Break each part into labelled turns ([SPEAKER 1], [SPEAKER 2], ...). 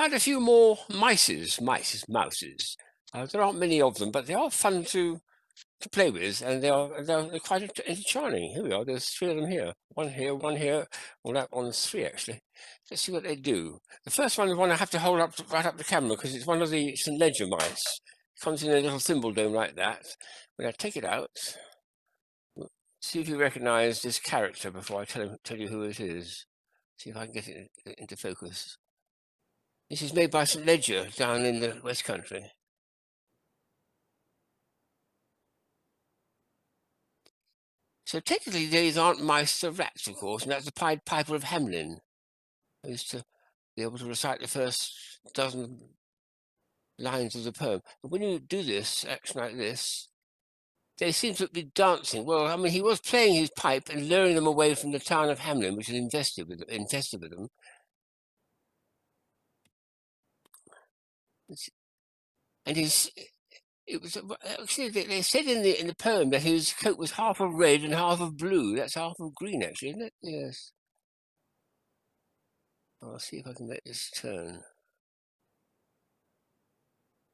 [SPEAKER 1] found a few more mouses. There aren't many of them, but they are fun to play with, and they're quite enchanting. Here we are. There's 3 of them here. One here, one here. Well, that one's 3 actually. Let's see what they do. The first one is one I have to hold up right up the camera because it's one of the St. Ledger mice. It comes in a little thimble dome like that. When I take it out, see if you recognise this character before I tell you who it is. See if I can get it into focus. This is made by St. Ledger down in the West Country. So technically these aren't mice, they're rats, of course, and that's the Pied Piper of Hamelin. I used to be able to recite the first dozen lines of the poem. But when you do this, action like this, they seem to be dancing. Well, I mean, he was playing his pipe and luring them away from the town of Hamelin, which is infested with them. And it was actually they said in the poem that his coat was half of red and half of blue. That's half of green, actually, isn't it? Yes. I'll see if I can make this turn.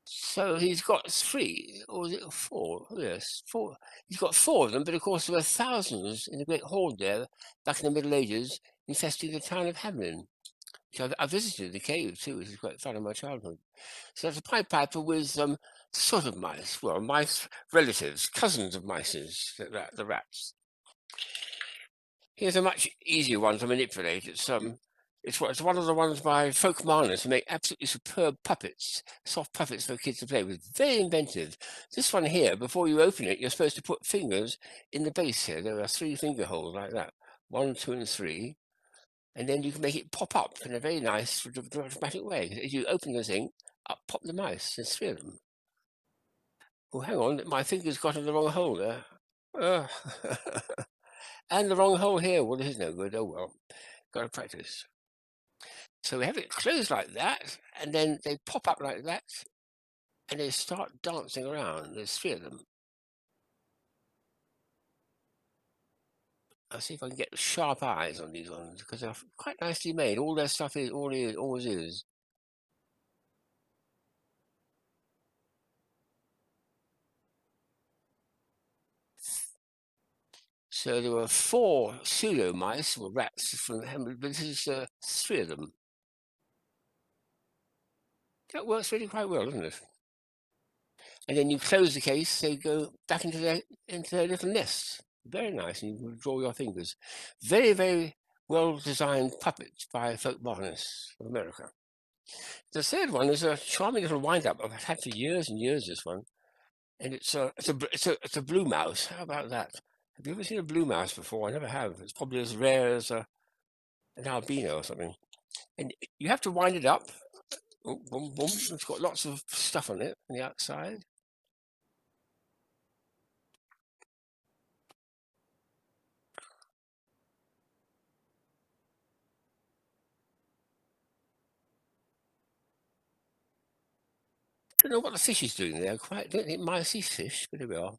[SPEAKER 1] So he's got 3, or is it 4? Yes, 4. He's got 4 of them, but of course there were thousands in the Great Horde there back in the Middle Ages, infesting the town of Hamelin. So I visited the cave too, which is quite fun in my childhood. So that's a Pied Piper with sort of mice, well, mice relatives, cousins of mices, the rats. Here's a much easier one to manipulate. It's one of the ones by Folkmanis who make absolutely superb puppets, soft puppets for kids to play with. Very inventive. This one here, before you open it, you're supposed to put fingers in the base here. There are 3 finger holes like that. 1, 2, and 3. And then you can make it pop up in a very nice, dramatic way. As you open the thing, up pop the mice. There's 3 of them. Oh, hang on, my finger's got in the wrong hole there. And the wrong hole here. Well, this is no good. Oh, well, got to practice. So we have it closed like that, and then they pop up like that, and they start dancing around. There's 3 of them. I'll see if I can get sharp eyes on these ones, because they're quite nicely made. All their stuff is, always is. So there were 4 pseudo mice, or rats from Hamelin, but this is 3 of them. That works really quite well, doesn't it? And then you close the case, they go back into their little nests. Very nice, and you can draw your fingers. Very, very well designed puppets by Folkmanis of America. The third one is a charming little wind-up I've had for years and years. This one, and it's a blue mouse. How about that? Have you ever seen a blue mouse before? I never have. It's probably as rare as an albino or something. And you have to wind it up. Oh, boom, boom. It's got lots of stuff on it on the outside. I don't know what the fish is doing there. I don't think mice eat fish, but here we are.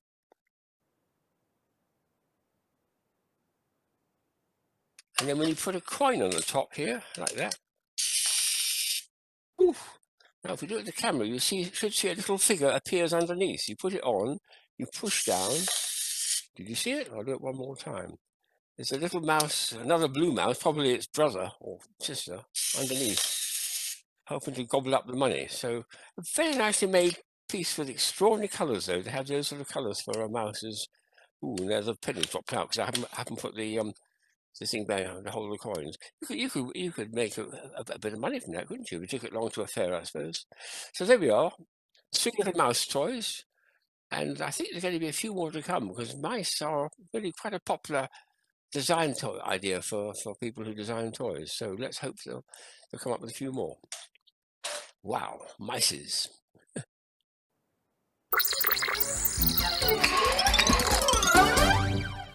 [SPEAKER 1] And then when you put a coin on the top here, like that. Oof. Now, if we look at the camera, you should see a little figure appears underneath. You put it on, you push down. Did you see it? I'll do it one more time. There's a little mouse, another blue mouse, probably its brother or sister, underneath, hoping to gobble up the money. So a very nicely made piece with extraordinary colours, though, to have those sort of colours for our mouses. Ooh, and there's a penny dropped out because I haven't put the thing back on the whole of the coins. You could make a bit of money from that, couldn't you? We took it along to a fair, I suppose. So there we are, 3 little mouse toys. And I think there's going to be a few more to come because mice are really quite a popular design idea for people who design toys. So let's hope they'll come up with a few more. Wow, mices.